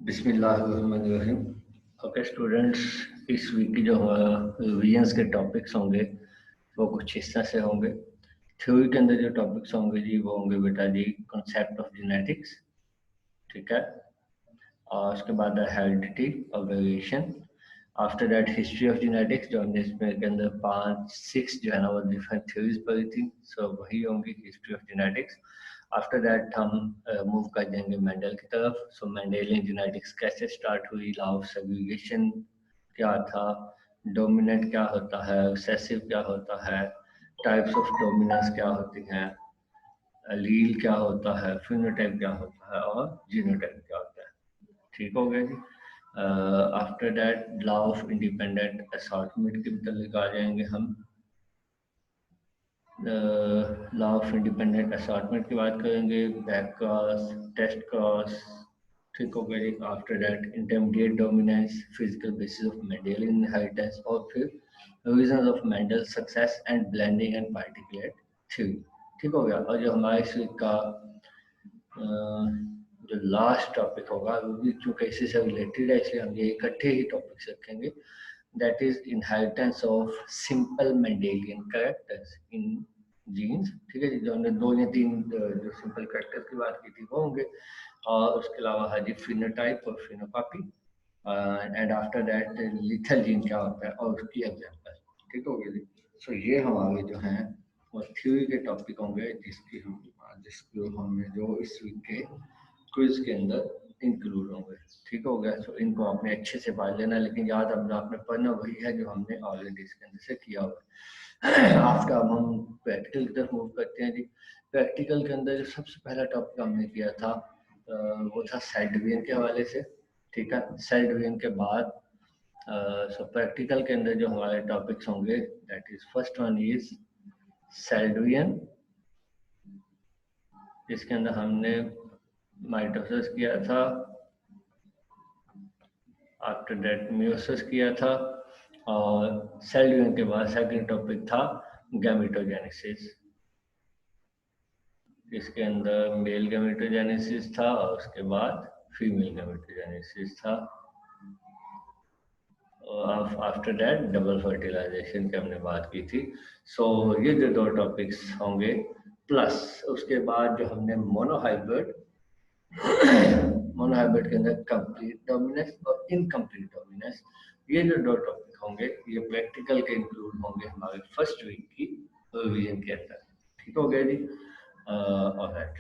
बिस्मिल्लाहिर्रहमानिर्रहीम। Okay students, इस week की जो रिवीजन्स के टॉपिक्स होंगे वो कुछ इस तरह से होंगे। थ्योरी के अंदर जो टॉपिक्स होंगे जी वो होंगे बेटा जी कॉन्सेप्ट ऑफ जेनेटिक्स, ठीक है। और उसके बाद हेरिडिटी और variation. After that history of genetics, जो हमने इसमें के अंदर 5-6 जो है ना वो डिफरेंट थ्योरीज पढ़ी थी, सो वही होंगी history of genetics. After that हम मूव कर जाएंगे मेंडल की तरफ। सो मेंडेलियन जेनेटिक्स कैसे स्टार्ट हुई, लॉ ऑफ सेग्रीगेशन क्या था, डोमिनेंट क्या होता है, रिसेसिव क्या होता है, टाइप्स ऑफ डोमिनेंस क्या होती हैं, एलील क्या होता है, फिनोटाइप क्या होता है और जीनोटाइप क्या होता है। ठीक हो गया जी। After that law of independent assortment के मतलब आ जाएंगे हम। लॉ ऑफ इंडिपेंडेंट असॉर्टमेंट की बात करेंगे, बैक क्रॉस, टेस्ट क्रॉस, ठीक हो गया जी। After that intermediate dominance, physical basis of Mendelian inheritance, और फिर reasons of Mendel success and blending and particulate theory. ठीक हो गया। और जो हमारे इस वीक का जो लास्ट टॉपिक होगा वो भी चूंकि इसी से रिलेटेड है इसलिए हम ये इकट्ठे ही टॉपिक्स रखेंगे। That is inheritance of simple Mendelian characters in genes. ठीक है जी, जो हमने 2 या 3 जो सिंपल कैरेक्टर्स की बात की थी वो होंगे, और उसके अलावा है जी फिनोटाइप और phenocopy, and after that lethal gene क्या होता है और उसकी एग्जांपल। ठीक हो गया जी। सो ये हमारे जो हैं वो थ्योरी के टॉपिक होंगे जिसको हमें जो इस वीक के क्विज के अंदर इंक्लूड होंगे। ठीक हो गया। सो इनको आपने अच्छे से पढ़ लेना, लेकिन याद अपना आपने पढ़ना वही है जो हमने ऑलरेडी इसके अंदर से किया हुआ है। आफ्टर हम प्रैक्टिकल की तरफ मूव करते हैं जी। प्रैक्टिकल के अंदर जो सबसे पहला टॉपिक हमने किया था वो था सेल डिवीजन के हवाले से। ठीक है, सेल डिवीजन के बाद सो प्रैक्टिकल के अंदर जो हमारे टॉपिक्स होंगे, that is first one is cell division, जिसके अंदर हमने माइटोसिस किया था, आफ्टर दैट मियोसिस किया था, और सेल डिवीजन के बाद सेकंड टॉपिक था गैमेटोजेनेसिस, इसके अंदर मेल गैमेटोजेनेसिस था और उसके बाद फीमेल गैमेटोजेनेसिस था, और आफ्टर दैट डबल फर्टिलाइजेशन की हमने बात की थी। सो ये जो 2 टॉपिक्स होंगे, प्लस उसके बाद जो हमने मोनोहाइब्रिड के अंदर कंप्लीट डोमिनेंस और इनकम्प्लीट डोमिनेंस, ये जो 2 टॉपिक होंगे ये प्रैक्टिकल के इंक्लूड होंगे हमारे फर्स्ट वीक की रिवीजन के अंदर। ठीक हो गया जी। ऑलराइट,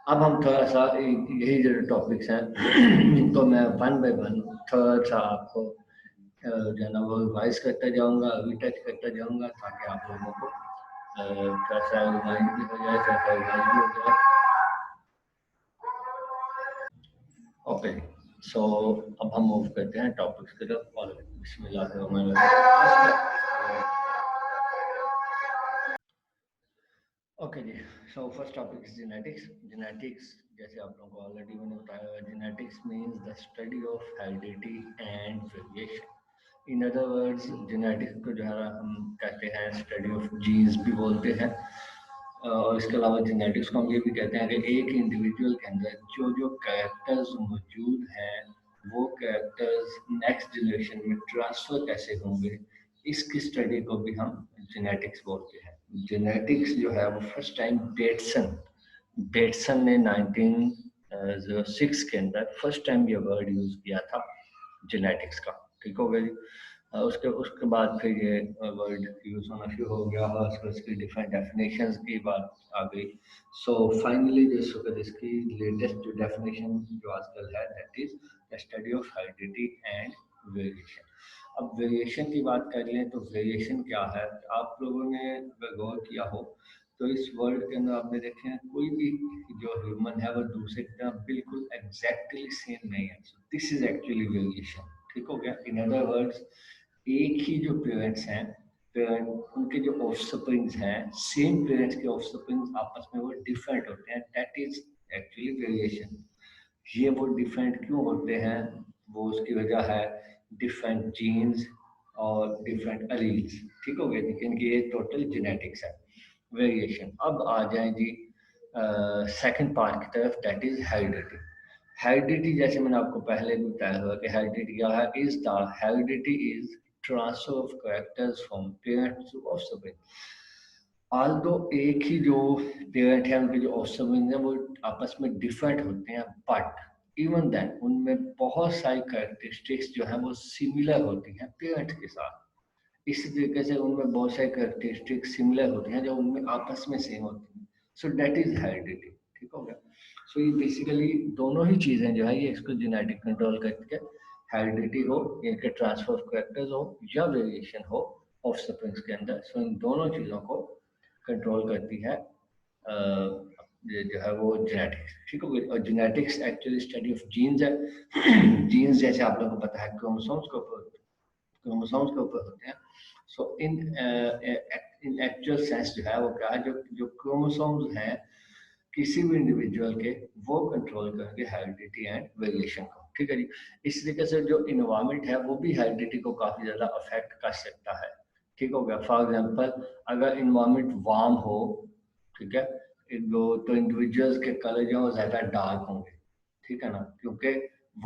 अब हम थोड़ा सा यही जो टॉपिक्स हैं इनको मैं वन बाय वन थोड़ा सा आपको जो है ना वो रिवाइज करता जाऊंगा, रिटच करता जाऊंगा, ताकि आप लोगों को थोड़ा सा रिवाइज भी हो जाए, थोड़ा सा रिवाइज भी हो जाए। ओके, सो अब हम मूव करते हैं टॉपिक्स की तरफ। और ओके जी। So first topic is genetics. Genetics जैसे आप लोगों को ऑलरेडी मैंने बताया, genetics means the study of heredity and variation. In other words genetics को जो है हम कहते हैं स्टडी ऑफ जीन्स भी बोलते हैं, और इसके अलावा जेनेटिक्स को हम ये भी कहते हैं कि एक इंडिविजुअल के अंदर जो जो कैरेक्टर्स मौजूद हैं वो कैरेक्टर्स नेक्स्ट जनरेशन में ट्रांसफर कैसे होंगे, इसकी स्टडी को भी हम जेनेटिक्स बोलते हैं। जेनेटिक्स जो है वो फर्स्ट टाइम बेटसन ने 1906 के अंदर फर्स्ट टाइम ये वर्ड यूज किया था जेनेटिक्स का। ठीक हो गया जी। उसके उसके बाद फिर ये वर्ड यूज होना शुरू हो गया और उसकी डिफरेंट डेफिनेशंस की बात आ गई। सो फाइनली इसकी लेटेस्ट जो डेफिनेशन जो आजकल है, that is the study of heredity and variation. अब वेरिएशन की बात कर लें तो वेरिएशन क्या है, आप लोगों ने अगर गौर किया हो तो इस वर्ल्ड के अंदर आपने देखे हैं कोई भी जो ह्यूमन है वो दूसरे की तरह बिल्कुल एग्जैक्टली सेम नहीं है। This is actually variation. ठीक हो गया। इन अदर वर्ड्स, एक ही जो पेरेंट्स हैं, उनके जो ऑफस्प्रिंग्स हैं, सेम पेरेंट्स के ऑफस्प्रिंग्स आपस में वो डिफरेंट होते हैं, दैट इज एक्चुअली वेरिएशन। ये वो डिफरेंट क्यों होते हैं, वो उसकी वजह है डिफरेंट जीन्स और डिफरेंट एलील्स। ठीक हो गया, लेकिन ये टोटल जेनेटिक्स है वेरिएशन। अब आ जाए जी सेकंड पार्ट की तरफ, दैट इज हेरिडिटी। हेरिडिटी जैसे मैंने आपको पहले भी बताया हुआ कि हेरिडिटी क्या है, is the heredity is transfer of characters from parents to offspring. Although एक ही जो पेरेंट है उनके जो ऑफस्प्रिंग है वो आपस में डिफरेंट होते हैं, बट इवन देन उनमें बहुत सारी कैरेक्टरिस्टिक्स जो है वो सिमिलर होती हैं पेरेंट्स के साथ। इसी तरीके से उनमें बहुत सारी कैरेक्टरिस्टिक्स सिमिलर होती हैं जो उनमें आपस में सेम होती हैं। सो दैट इज हेरिडिटी। ठीक हो गया। सो ये बेसिकली दोनों ही चीजें जो है ये इसको जेनेटिक कंट्रोल करके, हेरिडिटी हो, इनके ट्रांसफर ऑफ कैरेक्टर्स हो या वेरिएशन हो ऑफ स्प्रिंग्स के अंदर, सो इन दोनों चीजों को कंट्रोल करती है ये जो है वो जेनेटिक्स। ठीक हो गया। और genetics actually study of genes है। जीन्स जैसे आप लोगों को पता है क्रोमोसोम्स के ऊपर होते हैं। सो इन एक्चुअल सेंस जो है वो क्या है, जो जो क्रोमोसोम्स हैं किसी भी इंडिविजुअल के, वो कंट्रोल करेंगे हेरिडिटी एंड वेरिएशन को। ठीक है जी। इस तरीके से जो इन्वायरमेंट है वो भी हेरिडिटी को काफी ज्यादा अफेक्ट कर सकता है। ठीक हो गया। फॉर एग्जाम्पल अगर इन्वायरमेंट वार्म हो, ठीक है, तो इंडिविजुअल्स के कलर जो है वो ज्यादा डार्क होंगे। ठीक है ना, क्योंकि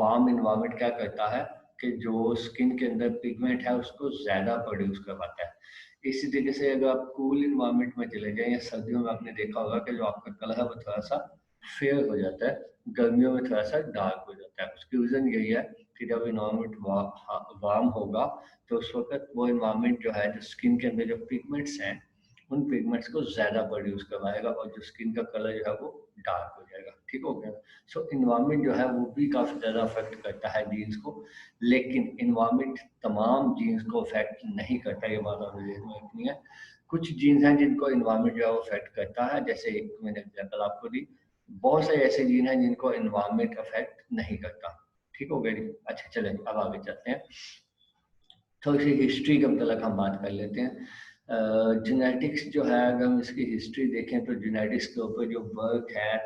वार्म इन्वायरमेंट क्या करता है कि जो स्किन के अंदर पिगमेंट है उसको ज्यादा प्रोड्यूस करवाता है। इसी तरीके से अगर आप कूल इन्वायरमेंट में चले जाएं या सर्दियों में आपने देखा होगा कि जो आपका कलर है वो थोड़ा सा फेयर हो जाता है, गर्मियों में थोड़ा सा डार्क हो जाता है। उसकी रीजन यही है कि जब इन्वायरमेंट वार्म होगा तो उस वक्त वो इन्वायरमेंट जो है, जो स्किन के अंदर जो पिगमेंट्स हैं उन पिगमेंट्स को ज्यादा प्रोड्यूस करवाएगा और जो स्किन का कलर जो है वो डार्क हो जाएगा। ठीक हो गया। सो इन्वायरमेंट जो है वो भी काफी ज्यादा अफेक्ट करता है जीन्स को, लेकिन इन्वायरमेंट तमाम जीन्स को अफेक्ट नहीं करता, ये बात आप ध्यान में रखनी है। कुछ जीन्स हैं जिनको इन्वायरमेंट जो है वो अफेक्ट करता है, जैसे एक मैंने एग्जाम्पल आपको दी। बहुत सारे ऐसे जीन हैं जिनको इन्वायरमेंट अफेक्ट नहीं करता। ठीक हो गया जी। अच्छा चलें अब आगे चलते हैं। थोड़ी सी हिस्ट्री के मतलब हम बात कर लेते हैं। जेनेटिक्स जो है अगर हम इसकी हिस्ट्री देखें तो जेनेटिक्स के ऊपर जो वर्क है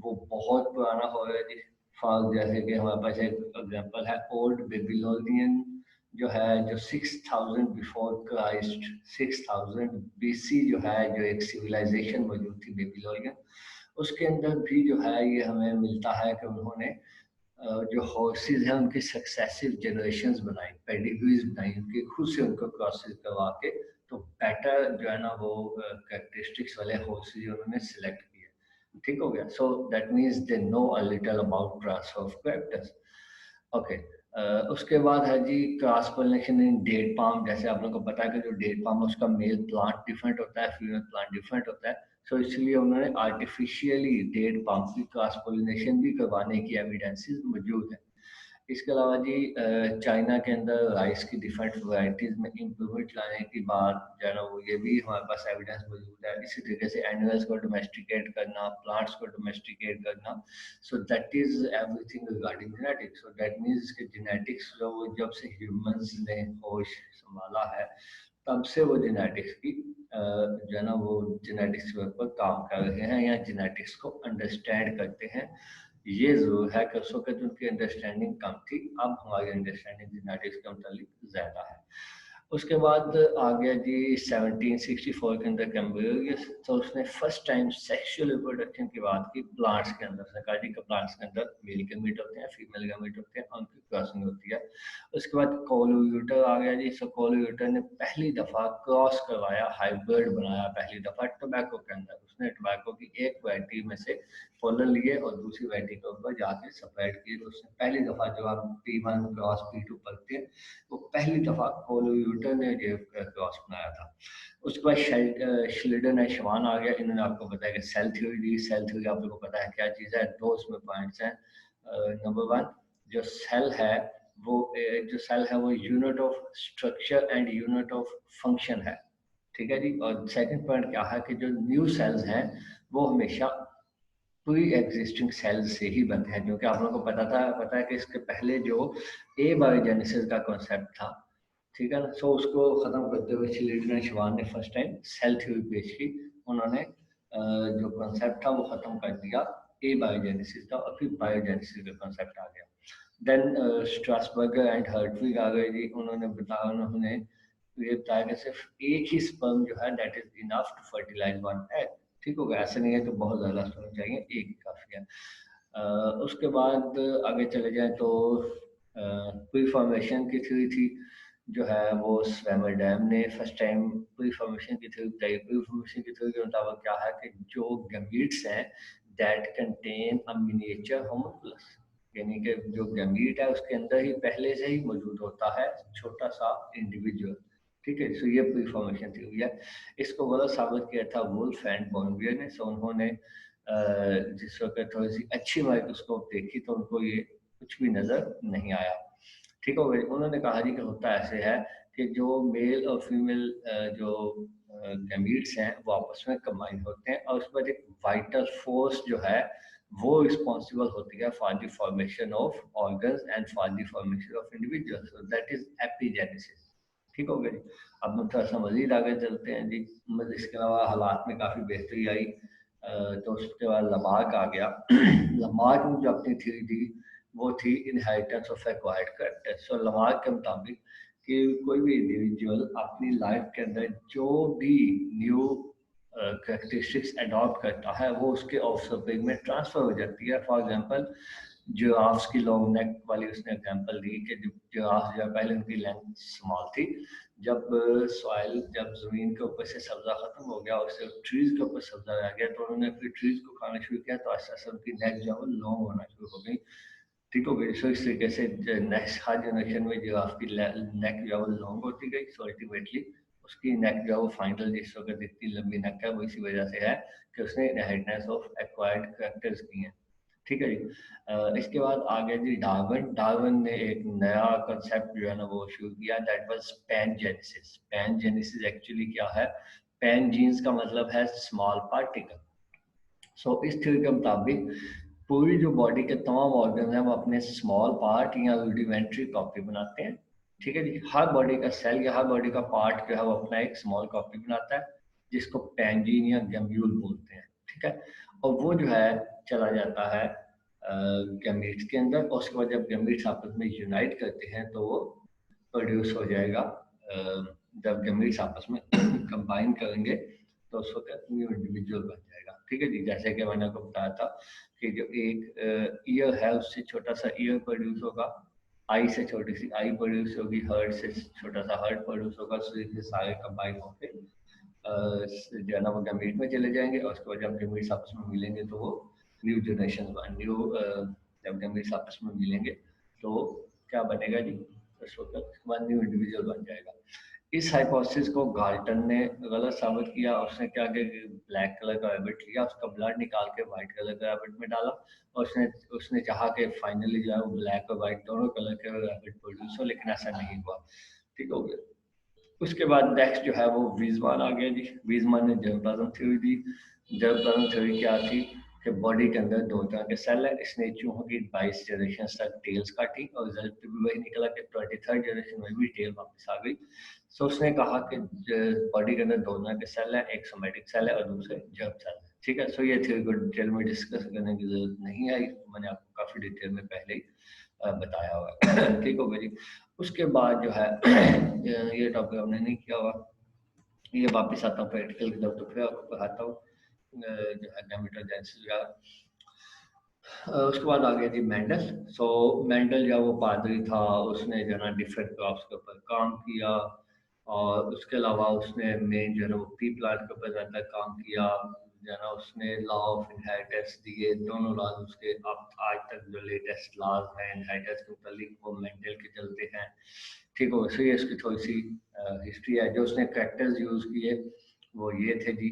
वो बहुत पुराना हो रहा है। फॉर जैसे कि हमारे पास एक एग्जांपल है ओल्ड बेबीलोनियन जो है, जो 6000 बिफोर क्राइस्ट, 6000 बीसी जो है, जो एक सिविलाइजेशन मौजूद थी बेबीलोनियन, उसके अंदर भी जो है ये हमें मिलता है कि उन्होंने जो हॉर्सेज हैं उनके सक्सेसिव जनरेशंस बनाई, पेडिग्रीज बनाई उनकी, खुद से उनको क्रॉसेस करवा के, तो बेटर जो है ना वो कैरेक्टरिस्टिक्स वाले हॉर्सेज उन्होंने सिलेक्ट किए। ठीक हो गया। So that means they know a little about transfer of characters. Okay. उसके बाद है जी क्रॉस पोलिनेशन इन डेट पाम। जैसे आप लोगों को पता है कि जो डेट पाम है उसका मेल प्लांट डिफरेंट होता है, फीमेल प्लांट डिफरेंट होता है। सो इसलिए उन्होंने आर्टिफिशियली डेट पाम की क्रॉस पोलिनेशन भी करवाने की एविडेंसेस मौजूद है। इसके अलावा जी चाइना के अंदर राइस की डिफरेंट वैरायटीज में इम्प्रूवमेंट लाने की बात जो है ना वो ये भी हमारे पास एविडेंस मौजूद है। इसी तरीके से एनिमल्स को डोमेस्टिकेट करना, प्लांट्स को डोमेस्टिकेट करना, सो that is everything regarding genetics. So that means कि जेनेटिक्स जो वो जब से ह्यूमंस ने होश संभाला है तब से वो जेनेटिक्स की जो है ना वो जेनेटिक्स के ऊपर काम कर रहे हैं या जेनेटिक्स को अंडरस्टैंड करते हैं। ये जरूर है कि उस वक्त उनकी अंडरस्टैंडिंग कम थी, अब हमारी अंडरस्टैंडिंग जेनेटिक्स के मुतालिक ज्यादा है। उसके बाद आ गया जी 1764 के अंदर कैम्ब्रियस, तो उसने फर्स्ट टाइम सेक्सुअल रिप्रोडक्शन की बात की प्लांट्स के अंदर। उसने कहा जी कि प्लांट्स के अंदर मेल गैमेट होते हैं, फीमेल गैमेट होते हैं, उनकी क्रॉसिंग होती है। उसके बाद कोलोयूटर आ गया जी। सो कोलोयूटर ने पहली दफा क्रॉस करवाया, हाइब्रिड बनाया पहली दफा टोबैको के अंदर। उसने टोबैको की एक वैरायटी में से पोलन लिए और दूसरी वैरायटी के ऊपर जाके सेपरेट किए। तो उसने पहली दफा जो आप P1 क्रॉस P2 पढ़ते हैं वो पहली दफा कोलोयूटर ने जो क्रॉस बनाया था। उसके बाद श्लिडन है, शवान आ गया। इन्होंने आपको बताया कि सेल थ्योरी दी। सेल थ्योरी आप लोगों को पता है क्या चीज़ है, दो उसमें पॉइंट्स हैं। नंबर वन, जो सेल है वो जो सेल है वो unit of structure and unit of function है। ठीक है जी। और सेकंड पॉइंट क्या है कि जो न्यू सेल्स हैं वो हमेशा प्री एग्जिस्टिंग सेल से ही बनते हैं, क्योंकि आप लोगों को पता है कि इसके पहले जो एबायोजेनेसिस का कॉन्सेप्ट था, ठीक है ना, सो उसको खत्म करते हुए श्लिटर शवान ने फर्स्ट टाइम सेल थ्योरी पेश की। उन्होंने जो कॉन्सेप्ट था वो खत्म कर दिया एबायोजेनेसिस का और फिर बायोजेनेसिस का कॉन्सेप्ट आ गया। देन स्ट्रासबर्गर एंड हर्टविग आ गए जी। उन्होंने ये बताया कि सिर्फ एक ही स्पर्म जो है that is enough to fertilize one egg. ठीक होगा, ऐसा नहीं है कि बहुत ज्यादा स्पर्म चाहिए, एक ही काफी है। उसके बाद आगे चले जाएं तो प्री फॉर्मेशन की थ्योरी थी जो है वो स्वैमरडैम ने फर्स्ट टाइम प्री फॉर्मेशन की थ्योरी बताई। प्री फॉर्मेशन की थ्योरी के मुताबिक क्या है कि जो गैमीट्स हैं दैट कंटेन अ मिनिएचर होमोप्लस, यानी कि जो गैमीट है उसके अंदर ही पहले से ही मौजूद होता है छोटा सा इंडिविजुअल। ठीक है, सो ये प्री फॉर्मेशन थ्योरी है। इसको गलत साबित किया था वुल्फ एंड बॉर्नवियर ने। सो उन्होंने जिस वक्त थोड़ी सी अच्छी माइक्रोस्कोप देखी तो उनको ये कुछ भी नजर नहीं आया। ठीक हो गई। उन्होंने कहा जी कि होता ऐसे है कि जो मेल और फीमेल जो गैमीट्स हैं वो आपस में कंबाइन होते हैं और उस पर एक वाइटल फोर्स जो है वो रिस्पॉन्सिबल होती है for the formation of organs and for the formation of individuals, that is epigenesis. ठीक हो गई। अब हम थोड़ा सा मजीद आगे चलते हैं जी। इसके अलावा हालात में काफ़ी बेहतरी आई। तो उसके बाद लमार्क आ गया। लमार्क ने जो अपनी थ्योरी दी वो थी inheritance of acquired character. So Lamarck के मुताबिक कि कोई भी इंडिविजुअल अपनी लाइफ के अंदर जो भी न्यू करेक्टरिस्टिक्स अडॉप्ट करता है वो उसके ऑफस्प्रिंग में ट्रांसफर हो जाती है। फॉर एग्जांपल जिराफ्स की लॉन्ग नेक वाली उसने एग्जांपल दी कि जिराफ जो पहले उनकी लेंथ स्मॉल थी, जब सॉइल जब जमीन के ऊपर से सब्जा खत्म हो गया और सिर्फ ट्रीज के ऊपर सब्जा रह गया तो उन्होंने फिर ट्रीज को खाना शुरू किया तो ऐसा ऐसा उनकी नेक जो है वो लॉन्ग होना शुरू हो गई। ठीक हो गई। सो इस तरीके से नेक्स्ट हर जनरेशन में जो आपकी नेक जो है वो लॉन्ग होती गई। सो अल्टीमेटली उसकी नेक जो है वो फाइनल जिस वक्त इतनी लंबी नेक है वो इसी वजह से है कि उसने इनहेरिटेंस ऑफ एक्वायर्ड कैरेक्टर्स की हैं। ठीक है जी। इसके बाद आ गया जी डार्विन। डार्विन ने एक नया कंसेप्ट जो है ना वो शुरू किया, दैट वाज पैनजेनेसिस। पैनजेनेसिस एक्चुअली क्या है? पैन जीन्स का मतलब है स्मॉल पार्टिकल। सो इस थ्योरी के मुताबिक पूरी जो बॉडी के तमाम ऑर्गन हैं वो अपने स्मॉल पार्ट या रूडिमेंट्री कॉपी बनाते हैं। ठीक है जी। हर बॉडी का सेल या हर बॉडी का पार्ट जो है वो अपना एक स्मॉल कॉपी बनाता है जिसको पैंजीन या गैम्यूल बोलते हैं। ठीक है। और वो जो है चला जाता है गैमीट्स के अंदर और उसके बाद जब गैमीट्स आपस में यूनाइट करते हैं तो वो प्रोड्यूस हो जाएगा। जब गैमीट्स आपस में कंबाइन करेंगे तो उस वक्त न्यू इंडिविजुअल बन जाएगा। ठीक है जी। जैसे कि मैंने आपको बताया था कि जो एक ईयर है उससे छोटा सा ईयर प्रोड्यूस होगा, आई से छोटी सी आई प्रोड्यूस होगी, हर्ट से छोटा सा हर्ट प्रोड्यूस होगा। सो ये सारे कंबाइन होकर जो है ना वो गैमीट में चले जाएंगे और उसके बाद जब गैमीट्स आपस में मिलेंगे तो वो न्यू जनरेशन न्यू जब गैमीट्स आपस में मिलेंगे तो क्या बनेगा जी? उस वक्त वन न्यू इंडिविजुअल बन जाएगा। इस हाइपोथेसिस को गाल्टन ने गलत साबित किया। उसने क्या किया कि ब्लैक कलर का रैबिट लिया, उसका ब्लड निकाल के व्हाइट कलर का रैबिट में डाला और उसने उसने चाहा कि फाइनली जो है वो ब्लैक और व्हाइट दोनों कलर के रैबिट प्रोड्यूस हो, लेकिन ऐसा नहीं हुआ। ठीक हो गया। उसके बाद नेक्स्ट जो है वो वीजमान आ गया जी। वीजमान ने जर्म थ्योरी दी। जर्म थ्योरी क्या थी कि बॉडी के अंदर दो तरह के सेल है। इसने चूहों की 22 जनरेशन तक टेल्स काटी और रिजल्ट भी वही निकला कि 23rd जनरेशन में भी टेल वापस आ गई। सो उसने कहा कि बॉडी के अंदर दो तरह के सेल है, एक सोमेटिक सेल है और दूसरे जर्म सेल है। ठीक है। सो ये थ्योरी को डिटेल में डिस्कस करने की जरूरत नहीं आई, मैंने आपको काफी डिटेल में पहले ही बताया हुआ है। ठीक हो गया जी। उसके बाद जो है ये टॉपिक हमने नहीं किया हुआ, ये वापस आता हूँ प्रैक्टिकल की तरफ तो फिर आपको पढ़ाता हूँ जो है गैमेटोजेनेसिस का। उसके बाद आ गया जी मेंडल। सो मेंडल जो वो पादरी था, उसने जो है ना डिफरेंट क्रॉप्स के ऊपर काम किया और उसके अलावा उसने मेन जो है वो पी प्लांट के ऊपर ज़्यादा काम किया। जो है ना उसने लॉ ऑफ इनहेरिटेंस दिए, दोनों लॉज उसके अब आज तक जो लेटेस्ट लॉज हैं इनहेरिटेंस के मुतालिक वो मेंडल के चलते हैं। ठीक हो। सो ये इसकी थोड़ी सी हिस्ट्री है। जो उसने कैरेक्टर्स यूज़ किए वो ये थे जी,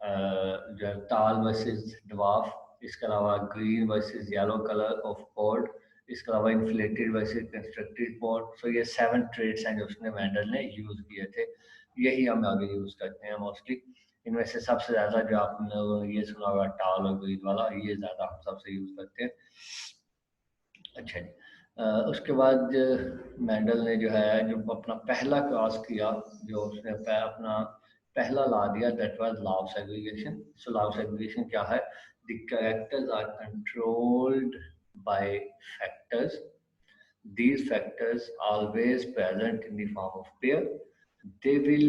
जो है टाल वर्सेस ड्वार्फ, इसके अलावा green versus yellow colour of pod, इसके अलावा इन्फ्लेटेड वर्सेस कंस्ट्रक्टेड पॉड। सो ये 7 ट्रेड्स हैं जो उसने मेंडल ने यूज़ किए थे, यही हम आगे यूज़ करते हैं मोस्टली। इनमें से सबसे ज़्यादा जो आपने ये सुना होगा टाल और ग्रीन वाला, ये ज़्यादा हम सबसे यूज़ करते हैं। अच्छा जी। उसके बाद मेंडल ने जो है जो अपना पहला क्रॉस किया, जो उसने अपना पहला ला दिया, that was law of segregation. So law of segregation क्या है? The characters are controlled by factors, these factors always present in the form of pair, they will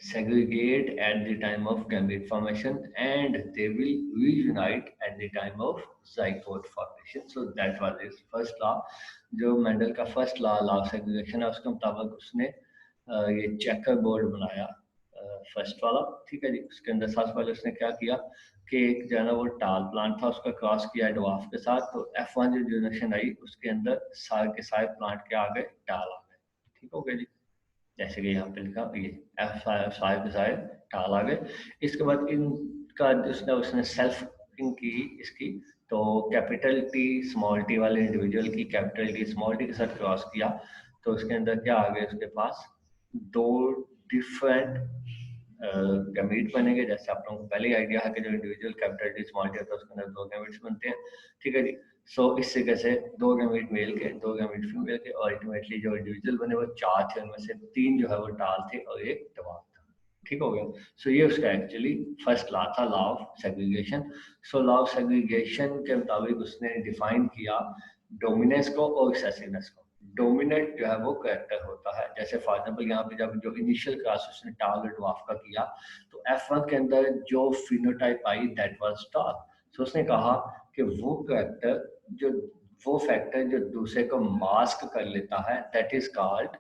segregate at the time of gamete formation and they will reunite at the time of zygote formation. So that was his first law. जो Mendel का first law of segregation है उसके मुताबिक उसने ये checker board बनाया first वाला, ठीक है जी। उसके अंदर सबसे पहले उसने क्या किया कि एक जो है ना वो टाल प्लांट था उसका क्रॉस किया ड्वार्फ के साथ, तो F1 जो जनरेशन आई उसके अंदर सारे के सारे प्लांट के आ गए टाल आ गए, ठीक हो गया जी। जैसे कि यहाँ पे लिखा ये F5 के सारे टाल आ गए। इसके बाद इनका उसने उसने सेल्फ की इसकी, तो कैपिटल टी स्मॉल टी वाले इंडिविजुअल की कैपिटल टी स्मॉल टी के साथ क्रॉस किया, तो उसके अंदर क्या आ गया उसके पास दो डिफरेंट गैमीट बनेंगे। जैसे आप लोगों को पहले ही आइडिया है कि जो individual capital T small T होता है उसके अंदर दो गैमीट्स बनते हैं, ठीक है जी। सो इस तरीके से दो गैमीट मेल के दो गैमीट फीमेल के और अल्टीमेटली जो इंडिविजुअल बने वो चार थे, उनमें से तीन जो है वो टाल थे और एक टवाल था, ठीक हो गया। सो ये उसका एक्चुअली फर्स्ट लॉ था, law of segregation. So law of segregation के मुताबिक उसने डिफाइन किया डोमिनेंस को और एक्सेसिवनेस को। डोमिनेंट जो है वो कैरेक्टर होता है, जैसे फॉर एग्जांपल यहाँ पे जब जो इनिशियल क्लास उसने टाल और ड्वार्फ का किया तो F1 के अंदर जो फिनोटाइप आई दैट वाज टाल। सो उसने कहा कि वो कैरेक्टर जो वो फैक्टर जो दूसरे को मास्क कर लेता है that is called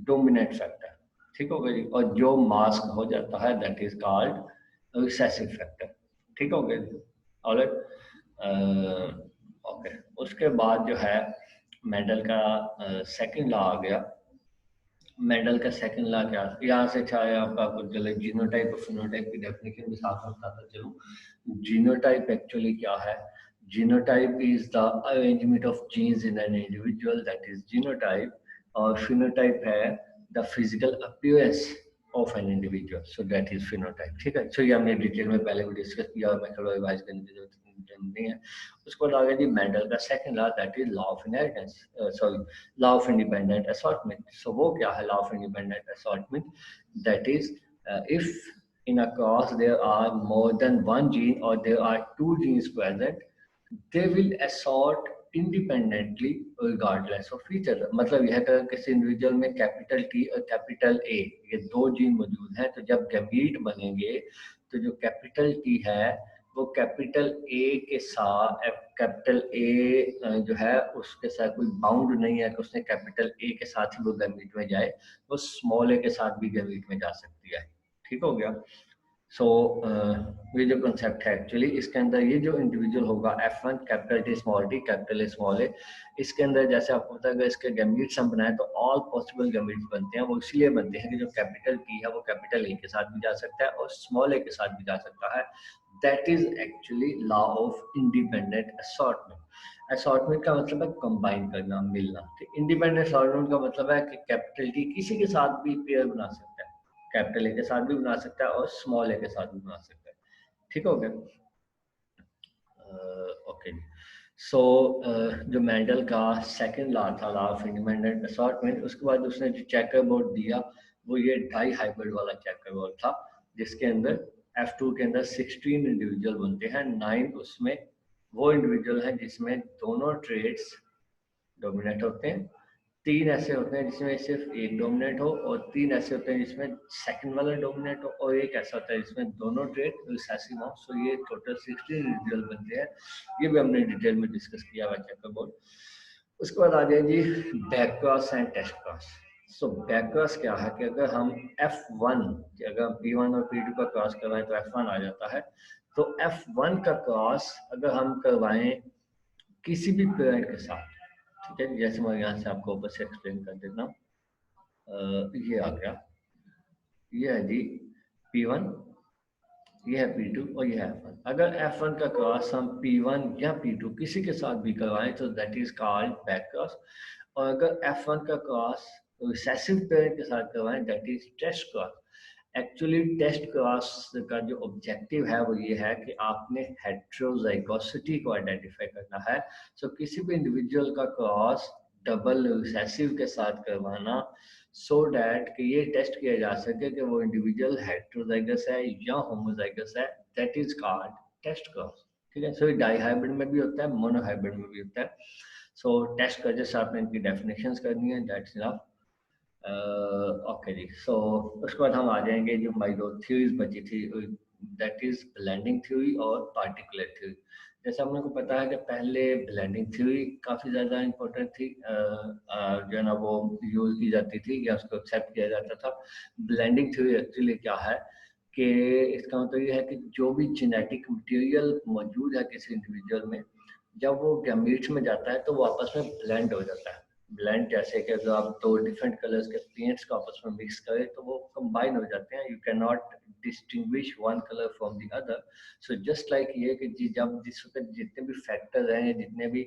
dominant factor, ठीक हो गया जी। और जो मास्क हो जाता है that is called recessive factor, ठीक हो गया। Alright, okay. उसके बाद जो है मेंडल का सेकंड लॉ आ गया। मेंडल का सेकंड लॉ क्या, यहाँ से चाहे आपका कुछ चले जीनोटाइप और फिनोटाइप की डेफिनेशन भी साथ में बताता चलूं। जीनोटाइप एक्चुअली क्या है? Genotype is the arrangement of genes in an individual, that is genotype. और फिनोटाइप है the physical appearance of an individual, so that is phenotype, ठीक है। सो ये हमने डिटेल में पहले भी डिस्कस किया और मैं थोड़ा रिवाइज करने की जरूरत नहीं है। उसके बाद आगे जी मेंडल का second law that is law of inheritance, sorry law of independent assortment. So वो क्या है law of independent assortment? That is if in a class there are more than one gene or there are two genes present, they will assort independently regardless of each other। मतलब यह अगर किसी individual में capital T और capital A ये दो gene मौजूद हैं तो जब गैमीट बनेंगे तो जो कैपिटल टी है वो कैपिटल ए के साथ कैपिटल ए जो है उसके साथ कोई बाउंड नहीं है कि उसने कैपिटल ए के साथ ही वो गैमीट में जाए, वो स्मॉल ए के साथ भी गैमीट में जा सकती है, ठीक हो गया। सो ये जो कंसेप्ट है एक्चुअली इसके अंदर ये जो इंडिविजुअल होगा F1 capital T small T capital A small A, इसके अंदर जैसे आपको पता है अगर इसके गैमीट्स हम बनाए तो ऑल पॉसिबल गैमीट्स बनते हैं। वो इसलिए बनते हैं कि जो कैपिटल टी है वो कैपिटल ए के साथ भी जा सकता है और स्मॉल ए के साथ भी जा सकता है। That is actually law of independent assortment. Assortment का मतलब है कंबाइन करना, मिलना। तो इंडिपेंडेंट असॉर्टमेंट का मतलब है कि कैपिटल टी किसी के साथ भी पेयर बना सकता है, कैपिटल ए के साथ भी बना सकता है और स्मॉल ए के साथ भी बना सकता है, ठीक हो गया। ओके। सो जो मेंडल का सेकंड लॉ था लॉ ऑफ इंडिपेंडेंट असॉर्टमेंट, उसके बाद उसने जो चेकर बोर्ड दिया वो ये डाई हाइब्रिड वाला चेकर बोर्ड था जिसके अंदर F2 के अंदर 16 इंडिविजुअल बनते हैं, 9 उसमें वो इंडिविजुअल हैं जिसमें दोनों ट्रेड्स डोमिनेट होते हैं, 3 ऐसे होते हैं जिसमें सिर्फ एक डोमिनेट हो और 3 ऐसे होते हैं जिसमें सेकंड वाला डोमिनेट हो और एक ऐसा होता है जिसमें दोनों ट्रेड रिसेसिव हो। सो ये टोटल 16 इंडिविजुअल बनते हैं, ये भी हमने डिटेल में डिस्कस किया हुआ चेकर बोर्ड। उसके बाद आ जाए जी back cross and test cross. So back cross क्या है कि अगर हम F1 अगर हम P1 और P2 का क्रॉस करवाएं तो F1 आ जाता है। तो F1 का क्रॉस अगर हम करवाएं किसी भी पेरेंट के साथ, ठीक है, जैसे मैं यहाँ से आपको ऊपर से एक्सप्लेन कर देता हूँ। ये आ गया, ये है जी P1, ये है P2 और ये है F1। अगर F1 का क्रॉस हम P1 या P2 किसी के साथ भी करवाएं तो that is called back cross. और अगर F1 का क्रॉस रिसेसिव पेरेंट के साथ करवाएं that is test cross. Actually test cross का जो ऑब्जेक्टिव है वो ये है कि आपने हेट्रोजाइगोसिटी को आइडेंटिफाई करना है। सो किसी भी इंडिविजुअल का क्रॉस डबल रिसेसिव के साथ करवाना सो डैट कि ये टेस्ट किया जा सके कि वो इंडिविजुअल हेट्रोजाइगस है या होमोजाइगस है, that is called test cross, ठीक है। सो डाई हाइब्रिड में भी होता है, मोनो हाइब्रिड में भी होता है। सो टेस्ट का जैसे आपने इनकी डेफिनेशंस करनी है दैट्स इनफ। ओके जी, सो उसके बाद हम आ जाएंगे जो हमारी दो थ्योरीज बची थी, दैट इज ब्लेंडिंग थ्योरी और पार्टिकुलर थ्योरी। जैसे हम लोग को पता है कि पहले ब्लेंडिंग थ्योरी काफ़ी ज़्यादा इम्पोर्टेंट थी, जो है ना वो यूज़ की जाती थी या उसको एक्सेप्ट किया जाता था। ब्लेंडिंग थ्योरी एक्चुअली क्या है कि इसका मतलब ये है कि जो भी जेनेटिक मटेरियल मौजूद है किसी इंडिविजुअल में, जब वो गैमीट्स में जाता है तो वो आपस में ब्लेंड हो जाता है। ब्लेंड जैसे कि अगर आप दो डिफरेंट कलर्स के पेंट्स को आपस में मिक्स करें तो वो कंबाइन हो जाते हैं, you can not distinguish one colour from the other. So just like ये कि जब जिस वक्त जितने भी फैक्टर्स हैं, जितने भी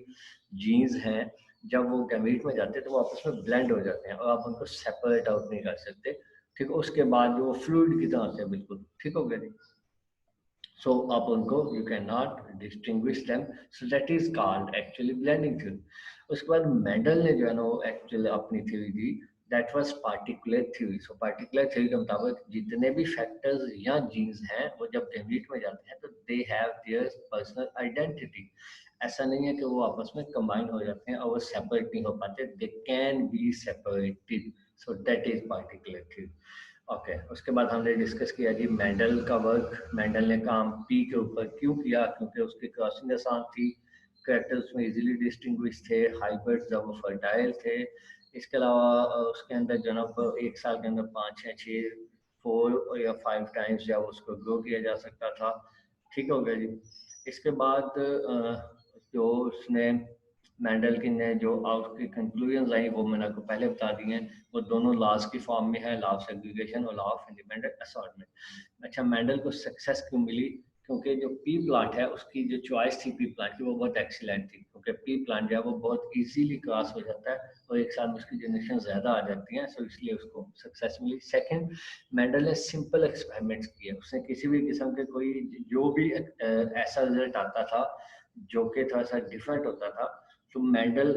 जीन्स हैं, जब वो गैमीट में जाते हैं तो वो आपस में ब्लेंड हो जाते हैं और आप उनको सेपरेट आउट नहीं कर सकते। ठीक है, उसके बाद जो वो फ्लूइड की तरह से बिल्कुल ठीक हो गया। So आप उनको you cannot distinguish them, so that is called actually blending theory. उसके बाद मेंडल ने जो है ना वो एक्चुअली अपनी theory the, that was particular theory. So particular theory के मुताबिक जितने भी फैक्टर्स या जीन्स हैं वो जब गैमीट में जाते हैं तो they have their personal identity. ऐसा नहीं है कि वो आपस में कंबाइन हो जाते हैं और वो सेपरेट नहीं हो पाते, they can be separated. So that is particular theory. Okay, उसके बाद हमने डिस्कस किया जी मेंडल का वर्क। मेंडल ने काम पी के ऊपर क्यों किया? क्योंकि उसकी क्रॉसिंग आसान थी, कैरेक्टर्स में इजीली डिस्टिंग्विश थे, हाइब्रिड जब वो फर्टाइल थे। इसके अलावा उसके अंदर जनाब एक साल के अंदर 5 या 6 4 या 5 टाइम्स जब उसको ग्रो किया जा सकता था। ठीक हो गया जी। इसके बाद जो उसने मेंडल की ने जो उसकी कंक्लूजन आई वो मैंने आपको पहले बता दी हैं। वो दोनों लॉज की फॉर्म में है, लॉ ऑफ सेग्रीगेशन और लॉ ऑफ इंडिपेंडेंट असॉर्टमेंट। अच्छा, मेंडल को सक्सेस क्यों मिली? क्योंकि जो पी प्लांट है उसकी जो चॉइस थी पी प्लांट की वो बहुत एक्सीलेंट थी, क्योंकि पी प्लांट जो है वो बहुत इजीली क्रॉस हो जाता है और एक साथ में उसकी जनरेशन ज़्यादा आ जाती हैं, सो इसलिए उसको सक्सेस मिली। सेकंड, मेंडल ने सिंपल एक्सपेरिमेंट्स किए, उसने किसी भी किस्म के कोई जो भी ऐसा रिजल्ट आता था जो कि थोड़ा सा डिफरेंट होता था, तो मेंडल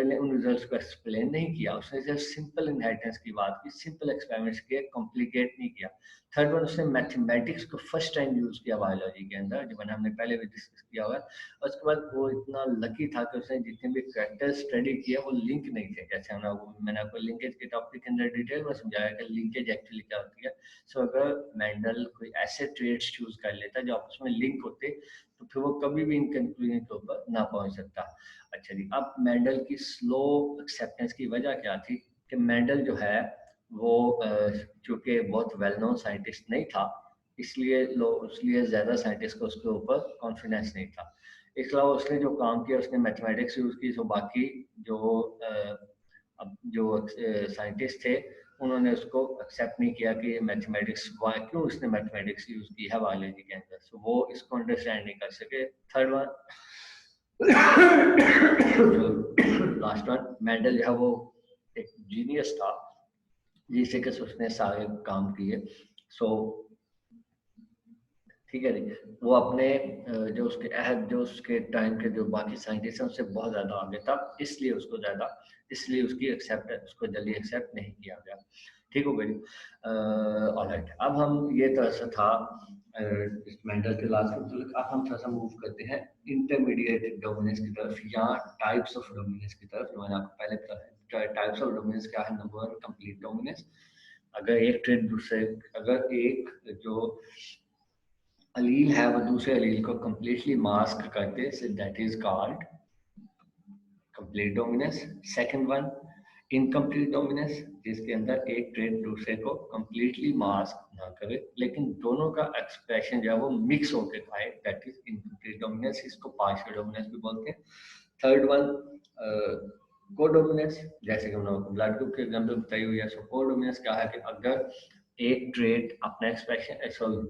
ने उन रिजल्ट्स को एक्सप्लेन नहीं किया, उसने सिर्फ सिंपल इनहेरिटेंस की बात की, सिंपल एक्सपेरिमेंट्स किए, कॉम्प्लिकेट नहीं किया। थर्ड वन, उसने मैथमेटिक्स को फर्स्ट टाइम यूज किया बायोलॉजी के अंदर, जो मैंने हमने पहले भी डिस्कस किया हुआ है। और उसके बाद वो इतना लकी था कि उसने जितने भी कैरेक्टर स्टडी किया वो लिंक नहीं थे। जैसे मैंने आपको लिंकेज के टॉपिक के अंदर डिटेल में समझाया कि लिंकेज एक्चुअली क्या होती है। सो अगर मेंडल कोई ऐसे ट्रेड्स चूज कर लेता जो आपस में लिंक होते तो फिर वो कभी भी इन कंक्लूजन के ऊपर ना पहुंच सकता। अच्छा जी, अब मेंडल की स्लो एक्सेप्टेंस की वजह क्या थी? कि मेंडल जो है वो चूंकि बहुत वेल नोन साइंटिस्ट नहीं था, इसलिए ज़्यादा साइंटिस्ट को उसके ऊपर कॉन्फिडेंस नहीं था। इसके अलावा उसने जो काम किया उसने मैथमेटिक्स यूज़ की, तो बाकी जो अब जो साइंटिस्ट थे उन्होंने उसको एक्सेप्ट नहीं किया कि मैथमेटिक्स क्यों उसने मैथमेटिक्स यूज़ की है बायोलॉजी के अंदर, सो वो इसको अंडरस्टैंड नहीं कर सके। थर्ड वन, जो लास्ट वन, मेंडल जो है वो एक जीनियस था जिससे कि उसने सारे काम किए। सो ठीक है जी, वो अपने जो उसके टाइम के जो बाकी साइंटिस्ट हैं उससे बहुत ज़्यादा आगे था, इसलिए उसकी एक्सेप्ट उसको जल्दी एक्सेप्ट नहीं किया गया। ठीक हो गई। ऑलराइट, अब हम ये तो ऐसा था इस मेंटल के लास्ट में, तो अब हम थोड़ा सा मूव करते हैं इंटरमीडिएट डोमिनेंस की तरफ या टाइप्स ऑफ डोमिनेंस की तरफ, जो मैंने आपको पहले बताया। टाइप्स ऑफ डोमिनेंस क्या है? Number one, complete dominance. अगर एक जो अलील है वो दूसरे अलील को completely मास्क करते, so that is called complete dominance. Second one, incomplete dominance, जिसके अंदर एक ट्रेड दूसरे को completely मास्क ना करे लेकिन दोनों का एक्सप्रेशन जो है वो मिक्स होकर आए, दैट इज इनकम्प्लीट डोमिनेंस। इसको पार्शियल डोमिनेंस भी बोलते हैं। थर्ड वन, कोडोमिनेंस, जैसे कि हमने ब्लड ग्रुप के एग्जांपल बताई हुई है। सो कोडोमिनेंस क्या है कि अगर एक ट्रेड अपना एक्सप्रेशन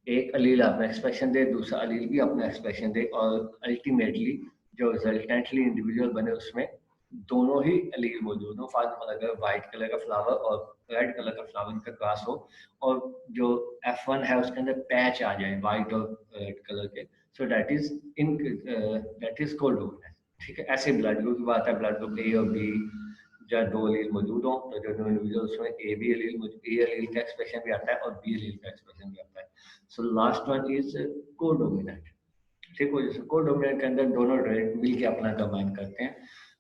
एक अलील अपना एक्सप्रेशन दे, दूसरा अलील भी अपना एक्सप्रेशन दे, और अल्टीमेटली जो रिजल्टेंटली इंडिविजुअल बने उसमें दोनों ही अलील मौजूद हो। फॉर एग्जाम्पल, अगर व्हाइट कलर का फ्लावर और रेड कलर का फ्लावर का क्रॉस हो और जो F1 है उसके अंदर पैच आ जाए व्हाइट और रेड कलर के, सो दैट इज कोडोमिनेंस। ठीक है, ऐसे ब्लड ग्रुप की बात है, ब्लड ग्रुप ए और बी जहाँ दो एलील मौजूद हो तो जो दो इंडिविजुअल उसमें ए एलील का एक्सप्रेशन भी आता है और बी एलील का एक्सप्रेशन भी आता है। So last one is codominant. ठीक हो, जैसे कोडोमिनेंट के अंदर दोनों ट्रेड मिल के अपना कंबाइन करते हैं।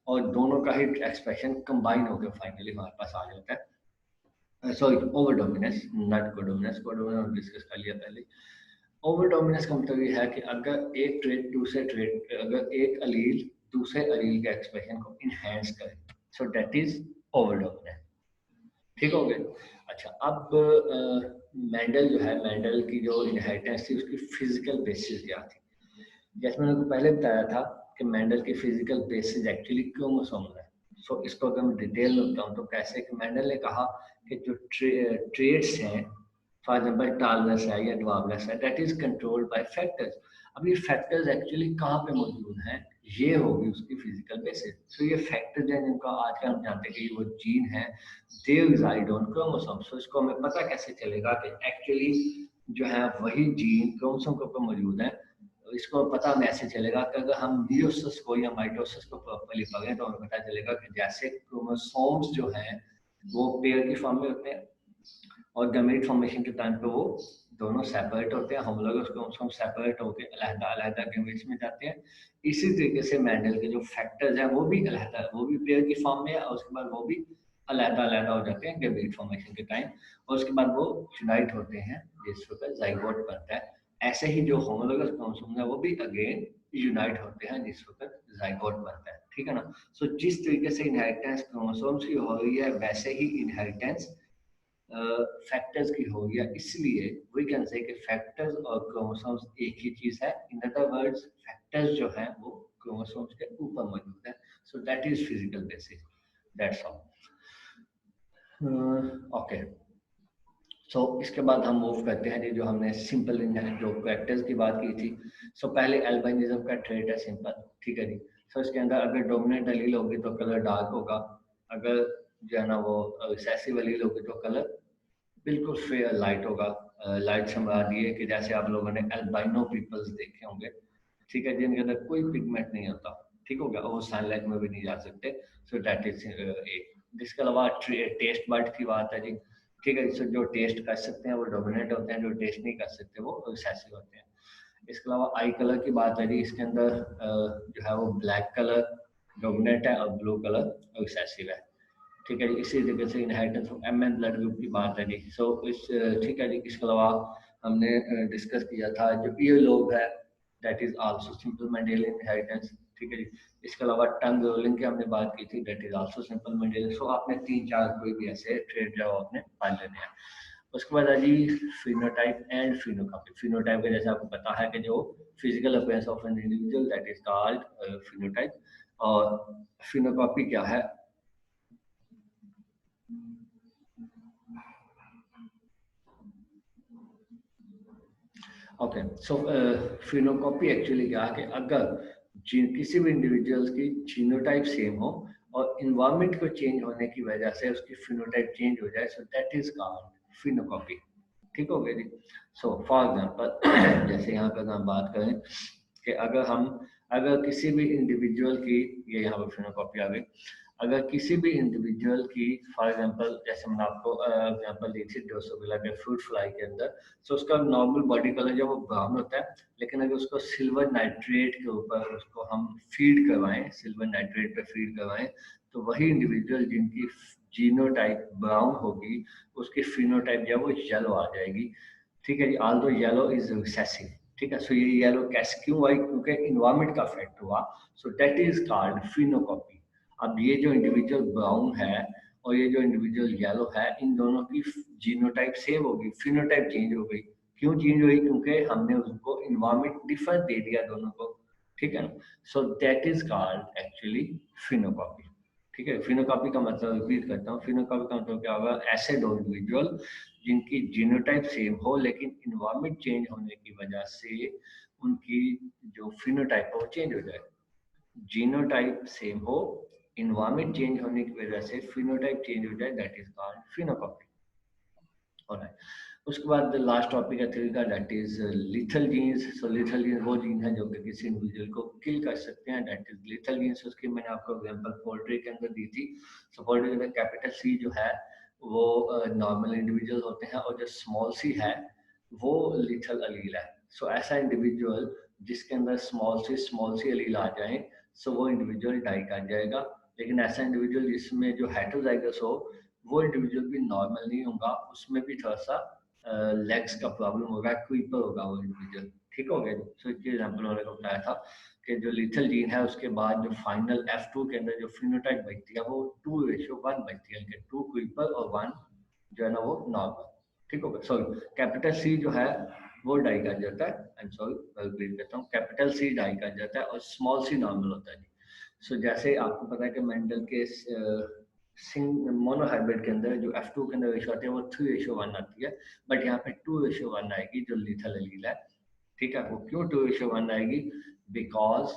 और दोनों का ही एक्सप्रेशन कंबाइन होकर फाइनली हमारे पास आ जाता है। Sorry, over dominance, not codominance. Codominance discuss कर लिया पहले। ओवर डोमिनेंस का मतलब ये है कि अगर एक ट्रेट दूसरे ट्रेट, अगर एक अलील दूसरे अलील के एक्सप्रेशन को इनहेंस करे, सो दैट इज ओवर डोमिनेंस। ठीक हो गया। अच्छा, अब मेंडल जो है, मेंडल की जो इनहेरिटेंस थी उसकी फिजिकल बेसिस क्या थी? जैसे मैंने आपको पहले बताया था कि मेंडल की फिजिकल बेसिस एक्चुअली क्रोमोसोम है। सो इसको अगर मैं डिटेल में बताऊं तो कैसे, कि मेंडल ने कहा कि जो ट्रेड्स हैं, फॉर एग्जांपल टालनेस है या ड्वार्फनेस है, that is controlled by factors. अब ये फैक्टर्स एक्चुअली कहाँ पे मौजूद हैं, ये होगी उसकी फिजिकल बेसिस। तो ये फैक्टर्स हैं जिनका आजकल हम जानते हैं कि वो जीन है, दे रिजाइड ऑन क्रोमोसोम। सो इसको हमें पता कैसे चलेगा कि एक्चुअली जो है वही जीन क्रोमोसोम के ऊपर मौजूद है। इसको पता हमें ऐसे चलेगा कि अगर हम मियोसिस को या माइटोसिस को प्रॉपर्ली पढ़ें तो हमें पता चलेगा कि जैसे क्रोमोसोम्स जो हैं वो पेयर की फॉर्म में होते हैं, और गैमेट फॉर्मेशन के टाइम पे वो दोनों सेपरेट होते हैं, होमोलॉगस क्रोमोसोम सेपरेट होकर अलग-अलग गैमेट्स में जाते हैं। इसी तरीके से मेंडल के जो फैक्टर्स हैं वो भी अलग, वो भी पेयर की फॉर्म में है, और उसके बाद वो भी अलग-अलग हो जाते हैं गैमेट फॉर्मेशन के टाइम, और उसके बाद वो यूनाइट होते हैं जिस वक्त जाइगोट बनता है। ऐसे ही जो होमोलॉगस क्रोमोसोम है वो भी अगेन यूनाइट होते हैं जिस वक्त जाइगोट बनता है। ठीक है ना? सो जिस तरीके से इनहेरिटेंस क्रोमोसोम्स की हो रही है, वैसे ही इनहेरिटेंस फैक्टर्स की हो गया। इसलिए वी कैन से कि फैक्टर्स और क्रोमोसोम्स एक ही चीज है। इन अदर वर्ड्स, फैक्टर्स जो हैं वो क्रोमोसोम्स के ऊपर मौजूद है। So that is physical basis, that's all. Okay, so इसके बाद हम मूव करते हैं जो हमने सिंपल जो फैक्टर्स की बात की थी। सो पहले एल्बाइनिज्म का ट्रेट है सिंपल, ठीक है जी। सो इसके अंदर अगर डोमिनेंट एलील होगी तो कलर डार्क होगा, अगर जो है ना वो रिसेसिव एलील होगी तो कलर बिल्कुल फेयर लाइट होगा। लाइट से मरा दिए कि जैसे आप लोगों ने एल्बाइनो पीपल्स देखे होंगे, ठीक है, जिनके अंदर कोई पिगमेंट नहीं होता, ठीक हो गया, वो सनलाइट में भी नहीं जा सकते। सो दैट इज एक। जिसके अलावा टेस्ट बर्ड की बात है जी, ठीक है। सो जो टेस्ट कर सकते हैं वो डोमिनेट होते हैं, जो टेस्ट नहीं कर सकते वो रिसेसिव होते हैं। इसके अलावा आई कलर की बात है जी, इसके अंदर जो है वो ब्लैक कलर डोमिनेट है और ब्लू कलर रिसेसिव है। ठीक है जी। इसी तरीके से inheritance of M N blood group की बात है जी। सो इस ठीक है जी। इसके अलावा हमने डिस्कस किया था जो ये लोग है, that is also simple Mendelian inheritance, ठीक है जी। इसके अलावा टंग रोलिंग की हमने बात की थी, that is also simple Mendelian. So आपने 3-4 कोई भी ऐसे ट्रेड जो आपने पढ़ लेने हैं। उसके बाद है जी फिनोटाइप एंड फिनोकॉपी। फिनोटाइप का जैसे आपको पता है कि जो physical appearance of an individual, that is called phenotype. और फिनोकॉपी क्या है? ओके, सो फिनोकॉपी एक्चुअली क्या है कि अगर किसी भी इंडिविजुअल्स की जीनोटाइप सेम हो और इन्वायरमेंट को चेंज होने की वजह से उसकी फिनोटाइप चेंज हो जाए, सो दैट इज कॉल्ड फिनोकॉपी। ठीक हो गया जी। सो फॉर एग्जांपल जैसे यहाँ पर हम बात करें कि अगर किसी भी इंडिविजुअल की, ये यहाँ पर फिनोकॉपी आ गई, अगर किसी भी इंडिविजुअल की फॉर एग्जांपल जैसे मैंने आपको एग्जांपल दी थी ड्रोसोफिला के फ्रूट फ्लाई के अंदर, तो उसका नॉर्मल बॉडी कलर जो वो ब्राउन होता है, लेकिन अगर उसको सिल्वर नाइट्रेट के ऊपर उसको हम फीड करवाएं, सिल्वर नाइट्रेट पे फीड करवाएं, तो वही इंडिविजुअल जिनकी जीनोटाइप ब्राउन होगी उसकी फिनोटाइप जो है वो येलो आ जाएगी। ठीक है जी। Although yellow is recessive. ठीक है। सो ये येलो कैसे क्यों आई? क्योंकि इन्वायरमेंट का इफेक्ट हुआ। सो दैट इज कॉल्ड फिनोकॉपी। अब ये जो इंडिविजुअल ब्राउन है और ये जो इंडिविजुअल येलो है, इन दोनों की जीनोटाइप सेम होगी, फिनोटाइप चेंज हो गई। क्यों चेंज हुई? क्योंकि हमने उनको इन्वायरमेंट डिफरेंस दे दिया दोनों को। ठीक है ना? सो that is called actually phenocopy. ठीक है। फिनोकॉपी का मतलब रिपीट करता हूँ, फिनोकॉपी का मतलब क्या होगा? ऐसे दो इंडिविजुअल जिनकी जीनोटाइप सेम हो लेकिन इन्वायरमेंट चेंज होने की वजह से उनकी जो फिनोटाइप है वो चेंज हो जाए। जीनोटाइप सेम हो, इन्वायरमेंट चेंज होने की वजह से फिनोटाइप चेंज हो जाए, that is called phenocopy. Alright. उसके बाद लास्ट टॉपिक है थ्री का, that is lethal genes. So lethal genes वो जीन है जो कि किसी इंडिविजुअल को किल कर सकते हैं, दैट इज लिथल जीन्स। उसकी मैंने आपको एग्जांपल पोल्ट्री के अंदर दी थी। सो पोल्ट्री में कैपिटल सी जो है वो नॉर्मल इंडिविजुअल होते हैं, और जो स्मॉल सी है वो लिथल अलील है। सो ऐसा इंडिविजुअल जिसके अंदर स्मॉल सी अलील आ जाए, सो वो इंडिविजुअल डाई कर जाएगा। लेकिन ऐसा इंडिविजुअल जिसमें जो हेटेरोजाइगस हो वो इंडिविजुअल भी नॉर्मल नहीं होगा, उसमें भी थोड़ा सा लेग्स का प्रॉब्लम होगा, क्रीपर होगा वो इंडिविजुअल। ठीक हो गया। सो इसके एग्जाम्पल मैंने को बताया था कि जो लिथल जीन है उसके बाद जो फाइनल F2 के अंदर जो फिनोटाइप बचती है वो 2:1 बचती है, कि 2 क्रीपर और 1 जो है ना वो नॉर्मल। ठीक हो गया। सॉरी, कैपिटल सी जो है वो डाई कर जाता है, आई एम सॉरी मैं रिपीट करता हूँ, कैपिटल सी डाई कर जाता है और स्मॉल सी नॉर्मल होता है। सो जैसे आपको पता है कि मेंडल के मोनोहाइब्रिड के अंदर जो F2 के अंदर रेशो आती है वो 3:1 आती है, बट यहाँ पे 2:1 आएगी जो लिथल एलील है। ठीक है, वो क्यों 2:1 आएगी? बिकॉज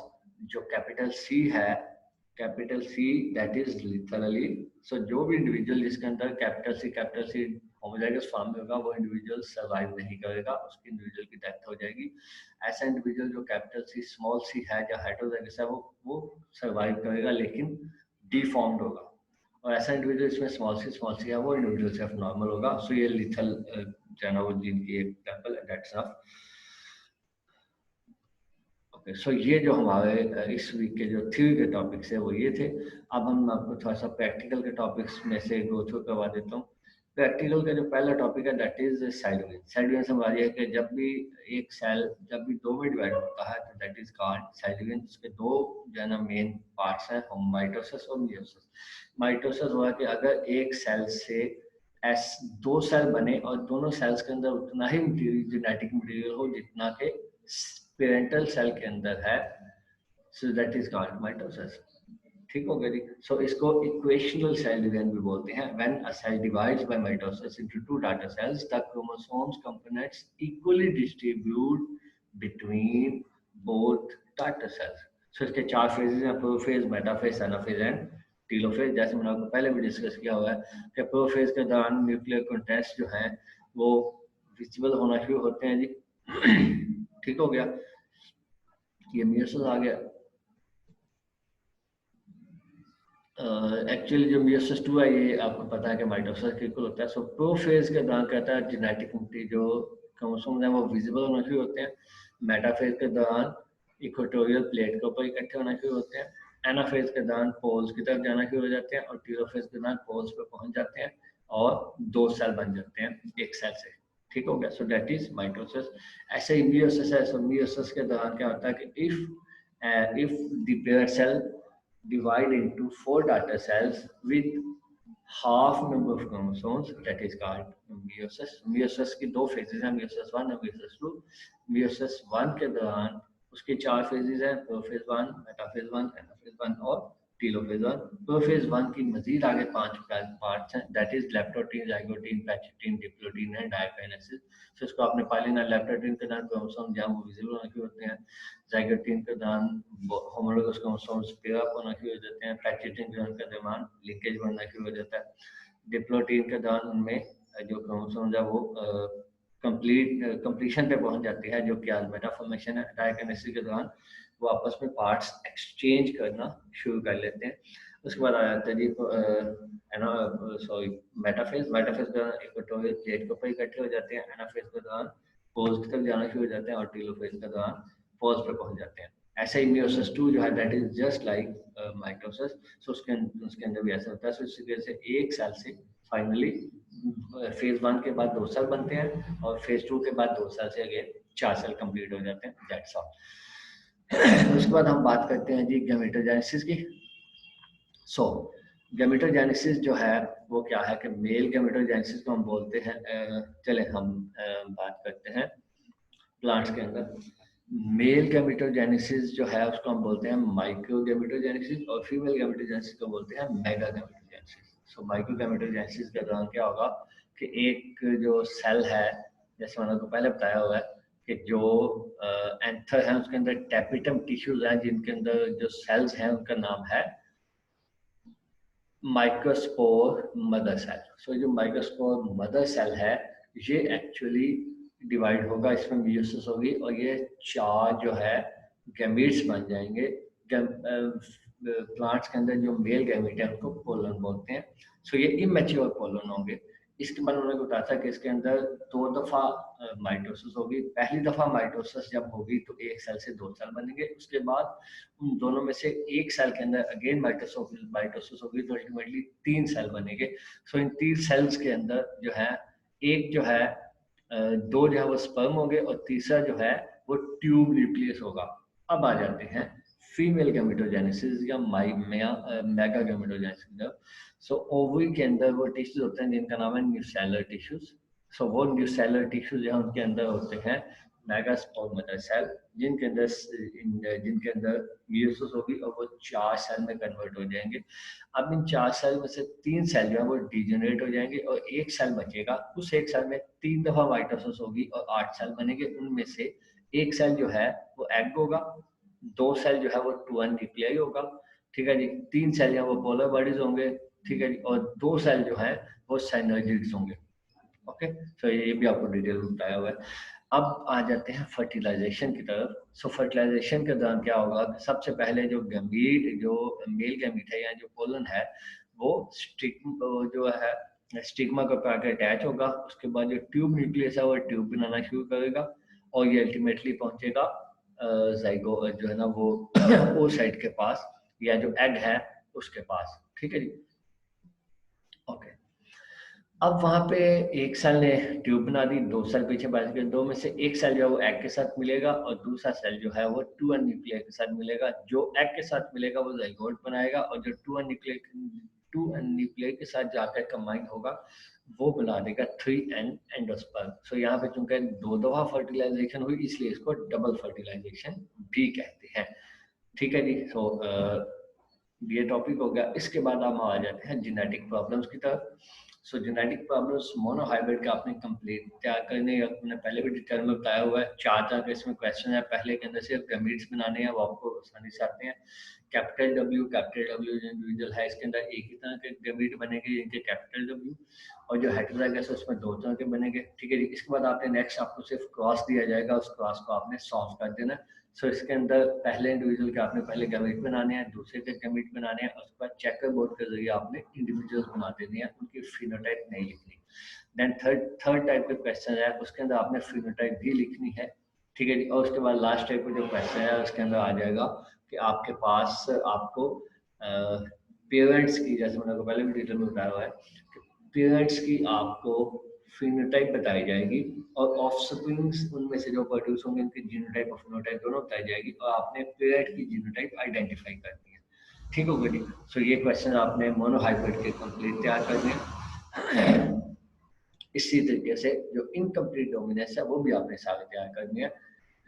जो कैपिटल सी है, capital C that is lethal allele. So जो भी इंडिविजुअल जिसके अंदर कैपिटल सी होमोजाइगस फॉर्म में होगा वो इंडिविजुअल सर्वाइव नहीं करेगा, उसकी इंडिविजुअल की डेथ हो जाएगी। ऐसा इंडिविजुअल जो कैपिटल सी स्मॉल सी है या हेटेरोजाइगस है वो सर्वाइव करेगा लेकिन डिफॉर्म्ड होगा। और ऐसा इंडिविजुअल इसमें स्मॉल सी है वो इंडिविजुअल सिर्फ नॉर्मल होगा। सो ये लिथल जीन की एग्जांपल है, दैट्स ऑफ। ओके, सो ये जो हमारे इस वीक के जो थ्योरी के टॉपिक्स है वो ये थे। अब हम आपको थोड़ा सा प्रैक्टिकल के टॉपिक्स में से गो थ्रू करवा देता हूँ। प्रैक्टिकल का जो पहला टॉपिक है that is cell division. Cell division हमारा ये है कि जब भी एक सेल जब भी दो में डिवाइड होता है तो that is called cell division. इसके दो जो है ना मेन पार्ट्स हैं, माइटोसिस और मियोसिस। माइटोसिस हुआ कि अगर एक सेल से एस दो सेल बने और दोनों सेल्स के अंदर उतना ही मटेरियल, जेनेटिक मटेरियल हो जितना के पेरेंटल सेल के अंदर है, so that is called mitosis. ठीक हो गया जी। सो इसको इक्वेशनल सेल डिवीजन भी बोलते हैं। When a cell divides by mitosis into two daughter cells the chromosomes components equally distribute between both daughter cells. So इसके चार फेजेस हैं, prophase, metaphase, anaphase and telophase. जैसे मैंने आपको पहले भी डिस्कस किया हुआ है कि प्रोफेज के दौरान न्यूक्लियर कंटेंट्स जो हैं वो विजिबल होना शुरू होते हैं जी। ठीक हो गया। ये मियोसिस आ गया। एक्चुअली जो मियोसिस 2 है ये आपको पता है कि माइटोसिस के इक्वल होता है। सो प्रोफेज के दौरान कहता है जेनेटिक जो क्रोमोसोम्स हैं वो विजिबल होना शुरू होते हैं। मेटाफेज के दौरान इक्वेटोरियल प्लेट के ऊपर इकट्ठे होना शुरू होते हैं। एनाफेज के दौरान पोल्स की तरफ जाना शुरू हो जाते हैं और टीलोफेज के दौरान पोल्स पे पहुंच जाते हैं और दो सेल बन जाते हैं एक सेल से। ठीक हो गया। सो दैट इज माइटोसिस। ऐसे ही मियोसिस है। सो मियोसिस के दौरान क्या होता है कि if the pair cell divide into four data cells with half number of chromosomes, that is called meiosis. meiosis की दो phases हैं, meiosis 1 और meiosis 2। meiosis 1 के दौरान उसके चार phases हैं, प्रोफेज 1, मेटाफेज 1, एनाफेज 1 और टीलोफेज 1। प्रोफेज 1 की मजीद आगे 5 पार्ट्स हैं, that is leptotene, zygotene, pachytene, diplotene and diakinesis. तो इसको आपने पा लेना। लेप्टोटीन के दौरान क्रोमोसोम जहाँ वो विजिबल होने के होते हैं, जाइगोटीन के दौरान होमोलोगस क्रोमोसोम्स पेयर अप होना शुरू हो जाते हैं, पैचिटीन के दौरान लिंकेज बनना शुरू हो जाता है। डिप्लोटीन के दौरान उनमें जो क्रोमोसोम्स है वो कंप्लीशन पे पहुंच जाती है जो कि आल्मेटा फॉर्मेशन है। डायकाइनेसिस के दौरान वो आपस में पार्ट्स एक्सचेंज करना शुरू कर लेते हैं। उसके बाद आ जाता है जी सॉरी मेटाफेज। मेटाफेज के दौरान इक्वेटोरियल प्लेट के ऊपर इकट्ठे हो जाते हैं। एनाफेज के दौरान पोल्स की तरफ जाना शुरू हो जाते हैं और टीलोफेज के दौरान पोल्स पे पहुंच जाते हैं। ऐसे ही मियोसिस 2 जो है that is just like mitosis. So उसके अंदर भी ऐसा होता है। सो इसी वजह से एक सेल से फाइनली फेज 1 के बाद दो सेल बनते हैं और फेज 2 के बाद दो सेल से अगेन चार सेल कंप्लीट हो जाते हैं, दैट्स ऑल। उसके बाद हम बात करते हैं जी गैमेटोजेनेसिस की। सो गैमेटोजेनेसिस जो है वो क्या है कि मेल गैमेटोजेनेसिस को हम बोलते हैं। चले हम बात करते हैं प्लांट्स के अंदर। मेल गैमेटोजेनेसिस जो है उसको हम बोलते हैं माइक्रो गैमेटोजेनेसिस और फीमेल गैमेटोजेनेसिस को बोलते हैं mega gametogenesis. So micro gametogenesis के दौरान क्या होगा कि एक जो सेल है, जैसे मैंने आपको पहले बताया हुआ है कि जो एंथर है उसके अंदर टैपिटम टिश्यूज हैं जिनके अंदर जो सेल्स हैं उनका नाम है माइक्रोस्पोर मदर सेल। सो जो माइक्रोस्पोर मदर सेल है ये एक्चुअली डिवाइड होगा, इसमें मियोसिस होगी और ये चार जो है गैमीट्स बन जाएंगे। प्लांट्स के अंदर जो मेल गैमीट है उनको पोलन बोलते हैं। सो ये इमेच्योर पोलन होंगे। इसके बाद उन्होंने बताया था कि इसके अंदर 2 दफा माइटोसिस होगी। पहली दफा माइटोसिस जब होगी तो एक सेल से 2 सेल बनेंगे, उसके बाद उन दोनों में से एक सेल के अंदर अगेन माइटोसिस होगी तो अल्टीमेटली 3 सेल बनेंगे। सो इन 3 सेल्स के अंदर जो है एक जो है 2 जो है वो स्पर्म होंगे और तीसरा जो है वो ट्यूब न्यूक्लियस होगा। अब आ जाते हैं फीमेल गैमेटोजेनेसिस या मेगा गैमेटोजेनेसिस। सो ओवरी के अंदर वो टिश्यूज होते हैं जिनका नाम है न्यूसेलर टिश्यूज। सो वो न्यूसेलर टिश्यूज जो है उनके अंदर होते हैं मेगास और मदर सेल, जिनके अंदर मेयोसिस होगी और वो 4 सेल में कन्वर्ट हो जाएंगे। अब इन 4 सेल में से 3 सेल जो है वो डिजेनरेट हो जाएंगे और एक सेल बचेगा। उस एक सेल में 3 दफा माइटोसिस होगी और 8 सेल बनेंगे। उनमें से एक सेल जो है वो एग होगा, 2 सेल जो है वो 2 न्यूक्लियाई होगा, ठीक है जी, 3 सेल जो है वो पोलर बॉडीज होंगे, ठीक है जी, और 2 सेल जो है वो साइनर्जिड्स होंगे। ओके, तो ये भी आपको डिटेल में बताया हुआ है। अब आ जाते हैं फर्टिलाइजेशन की तरफ। सो फर्टिलाइजेशन के दौरान क्या होगा, सबसे पहले जो गमीट, जो मेल गमीट है या जो पोलन है वो जो है स्टिग्मा के ऊपर आकर अटैच होगा। उसके बाद जो ट्यूब न्यूक्लियस है वो ट्यूब बनाना शुरू करेगा और ये अल्टीमेटली पहुंचेगा जाइगो जो है ना वो ओ साइड के पास या जो एग है उसके पास, ठीक है जी। ओके, अब वहां पे एक सेल ने ट्यूब बना दी, 2 सेल पीछे बच गए, दो में से एक सेल जो है वो एग के साथ मिलेगा और दूसरा सेल जो है वो 2 न्यूक्लियर के साथ मिलेगा। जो एग के साथ मिलेगा वो जाइगोट बनाएगा और जो 2 न्यूक्लियर के साथ जाकर कंबाइन होगा वो बना देगा 3 एंडोस्पर्म। सो यहाँ पे चूंकि 2 दफा फर्टिलाइजेशन हुई इसलिए इसको डबल फर्टिलाइजेशन भी कहते हैं, ठीक है जी। सो ये टॉपिक हो गया। इसके बाद हम आ जाते हैं जेनेटिक प्रॉब्लम्स की तरफ। सो जेनेटिक प्रॉब्लम्स मोनोहाइब्रिड का आपने कंप्लीट तैयार करने, मैंने पहले भी डिटेल में बताया हुआ है। 4 तरह के इसमें क्वेश्चन है। पहले के अंदर सिर्फ गमीट्स बनाने हैं, वो आपको आसानी से आते हैं। कैपिटल डब्ल्यू जो इंडिविजुअल है इसके अंदर एक ही तरह के गमीट बनेंगे जिनके कैपिटल डब्ल्यू, और जो हेटेरोजाइगस है उसमें 2 तरह के बनेंगे, ठीक है जी। इसके बाद आपने नेक्स्ट आपको सिर्फ क्रॉस दिया जाएगा, उस क्रॉस को आपने सॉल्व कर देना। सो इसके अंदर पहले इंडिविजुअल के आपने पहले गैमेट बनाने हैं, दूसरे के गैमेट बनाने हैं, उसके बाद चेकर बोर्ड के जरिए आपने इंडिविजुअल्स बना देने हैं, उनकी फिनोटाइप नहीं लिखनी। देन थर्ड टाइप के क्वेश्चन है उसके अंदर आपने फिनोटाइप भी लिखनी है, ठीक है जी। और उसके बाद लास्ट टाइप का जो क्वेश्चन है उसके अंदर आ जाएगा कि आपके पास आपको पेरेंट्स की, जैसे मैंने पहले भी डिटेल में बताया हुआ है, पेरेंट्स की आपको फिनोटाइप बताई जाएगी और ऑफस्प्रिंग्स उनमें से जो प्रोड्यूस होंगे उनकी जीनोटाइप और फिनोटाइप दोनों बताई जाएगी और आपने पेरेंट की जीनोटाइप आइडेंटिफाई करनी है, ठीक होगा जी। सो ये क्वेश्चन आपने मोनोहाइब्रिड के कंप्लीट तैयार करने हैं। इसी तरीके से जो इनकम्प्लीट डोमिनेंस है वो भी आपने सारे तैयार करनी है,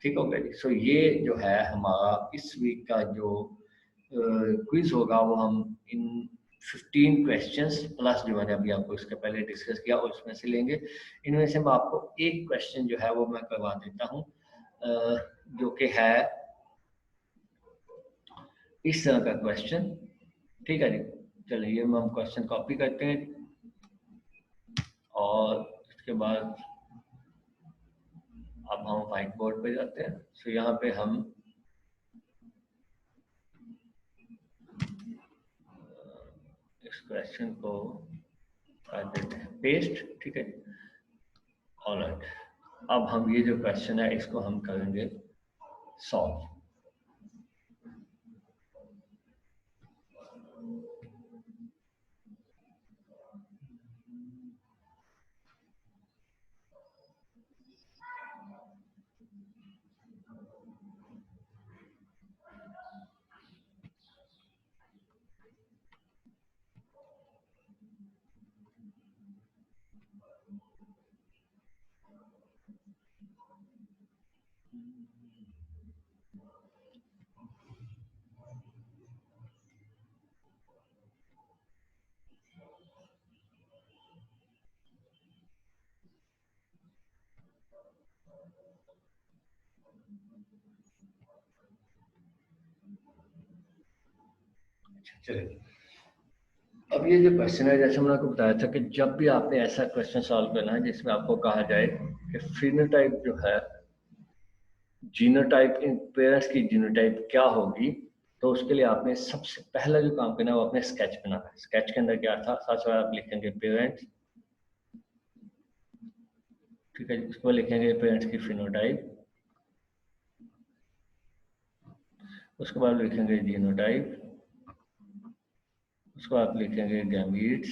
ठीक होगा जी। सो ये जो है हमारा इस वीक का जो क्विज होगा वो हम इन 15 क्वेश्चंस प्लस जो मैंने अभी आपको इसके पहले डिस्कस किया और उसमें से लेंगे। इनमें से मैं आपको एक क्वेश्चन जो है वो मैं करवा देता हूँ, जो कि है इस तरह का क्वेश्चन, ठीक है जी। चलिए हम क्वेश्चन कॉपी करते हैं और इसके बाद अब हम व्हाइट बोर्ड पे जाते हैं। सो यहाँ पे हम इस क्वेश्चन को कर देते हैं पेस्ट, ठीक है। ऑलराइट, अब हम ये जो क्वेश्चन है इसको हम करेंगे सॉल्व। चलिए, अब ये जो क्वेश्चन है जैसे मैंने आपको बताया था कि जब भी आपने ऐसा क्वेश्चन सॉल्व करना है जिसमें आपको कहा जाए कि फिनोटाइप जो है, जीनोटाइप, इन पेरेंट्स की जीनोटाइप क्या होगी, तो उसके लिए आपने सबसे पहला जो काम करना है वो अपने स्केच बनाना है। स्केच के अंदर क्या था, सबसे पहले आप लिखेंगे पेरेंट्स, ठीक है, इसके बाद लिखेंगे पेरेंट्स की फिनोटाइप, उसके बाद लिखेंगे जीनोटाइप, उसके बाद लिखेंगे गैमीट्स,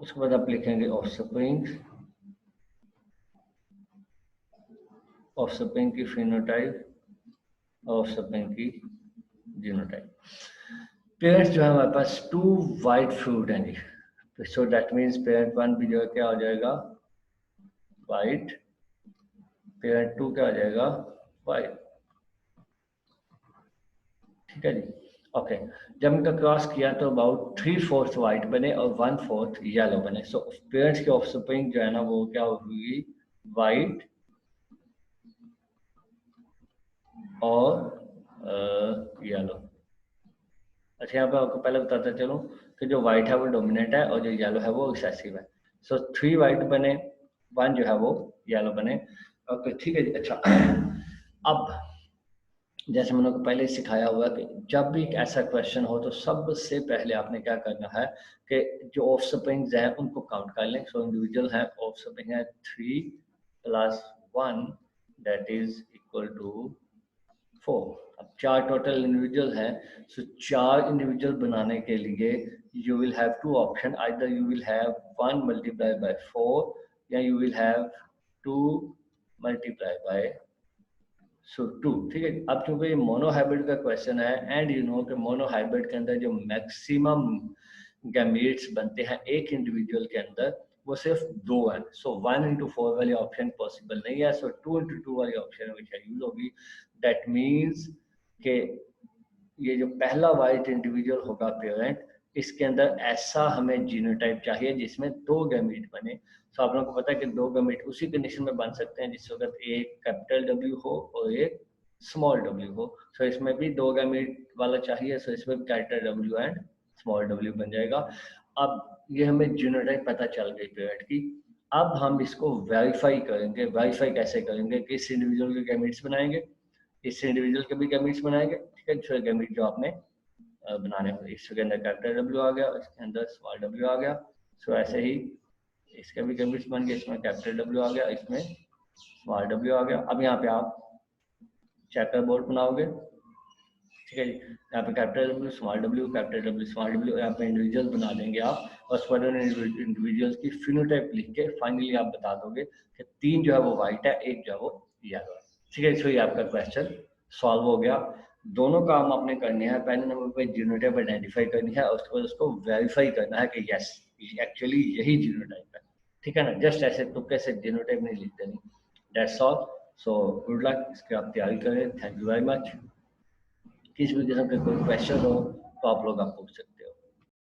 उसके बाद आप लिखेंगे ऑफस्प्रिंग, ऑफस्प्रिंग की फिनोटाइप, ऑफस्प्रिंग की जीनोटाइप। पेरेंट्स जो है हमारे पास 2 वाइट फ्रूट हैं जी, सो दैट मीन्स पेरेंट 1 भी जो है क्या हो जाएगा वाइट, पेरेंट 2 क्या हो जाएगा वाइट। ठीक है जी, ओके। जब इनका क्रॉस किया तो अबाउट 3/4 वाइट बने और 1/4 येलो बने। सो पेरेंट्स की ऑफस्प्रिंग जो है ना वो क्या होगी वाइट और येलो। अच्छा, यहाँ पे आपको पहले बताता चलूँ कि जो वाइट है वो डोमिनेंट है और जो येलो है वो रिसेसिव है। सो 3 वाइट बने, 1 जो है वो येलो बने। ओके ठीक है जी। अच्छा, अब जैसे मैंने आपको पहले सिखाया हुआ कि जब भी एक ऐसा क्वेश्चन हो तो सबसे पहले आपने क्या करना है कि जो ऑफस्प्रिंग्स हैं उनको काउंट कर लें। सो इंडिविजुअल है ऑफस्प्रिंग है 3 + 1 दैट इज इक्वल टू 4। अब 4 टोटल इंडिविजुअल हैं। सो 4 इंडिविजुअल बनाने के लिए you will have 2 option, either you will have 1 × 4 या यू विल हैव 2 × सो 2। ठीक है, अब क्योंकि ये मोनो हाइब्रिड का क्वेश्चन है एंड यू नो कि मोनो हाइब्रिड के अंदर जो मैक्सिमम गैमीट्स बनते हैं एक इंडिविजुअल के अंदर वो सिर्फ 2 हैं। सो 1 × 4 वाली ऑप्शन पॉसिबल नहीं है। सो 2 × 2 वाली ऑप्शन हमेशा यूज होगी। दैट मीन्स कि ये जो पहला वाइट इंडिविजुअल होगा पेरेंट, इसके अंदर ऐसा हमें जीनोटाइप चाहिए जिसमें 2 गैमीट बने। तो आप लोगों को पता है कि 2 गैमीट उसी कंडीशन में बन सकते हैं जिस वक्त एक कैपिटल W हो और एक स्मॉल w हो। सो इसमें भी 2 गैमीट वाला चाहिए। सो इसमें capital W and small w बन जाएगा। अब ये हमें जीनोटाइप पता चल गई पेरेंट की। अब हम इसको वेरीफाई करेंगे। वेरीफाई कैसे करेंगे कि इस इंडिविजुअल के गैमीट्स बनाएंगे, इस इंडिविजुअल के भी गैमीट्स बनाएंगे। ठीक है, दूसरे गैमीट जो आपने बनाने होंगे, इसके अंदर कैपिटल W आ गया, इसके अंदर स्मॉल w आ गया। सो ऐसे ही इसके भी गैमीट्स बन गए, इसमें कैपिटल W आ गया, इसमें स्मॉल w आ गया। अब यहाँ पे आप चेकर बोर्ड बनाओगे। ठीक है जी, यहाँ पे capital W small w, capital W small w, यहाँ पे इंडिविजुअल बना देंगे आप और उसके बाद इंडिविजुअल्स की फिनोटाइप लिख के फाइनली आप बता दोगे कि 3 जो है वो वाइट है, 1 जो है वो येलो है। ठीक है, इसलिए आपका क्वेश्चन सॉल्व हो गया। दोनों काम आपने करने हैं, पहले नंबर पे जीनोटाइप आइडेंटिफाई करनी है और उसके बाद उसको वेरीफाई करना है कि यस एक्चुअली यही जीनोटाइप है। ठीक है ना, जस्ट ऐसे तुक्के से जीनोटाइप नहीं लिख देनी। That's all. So good luck, इसकी आप तैयारी करें। Thank you very much. किसी भी किस्म के कोई क्वेश्चन हो तो आप लोग आप पूछ सकते हैं।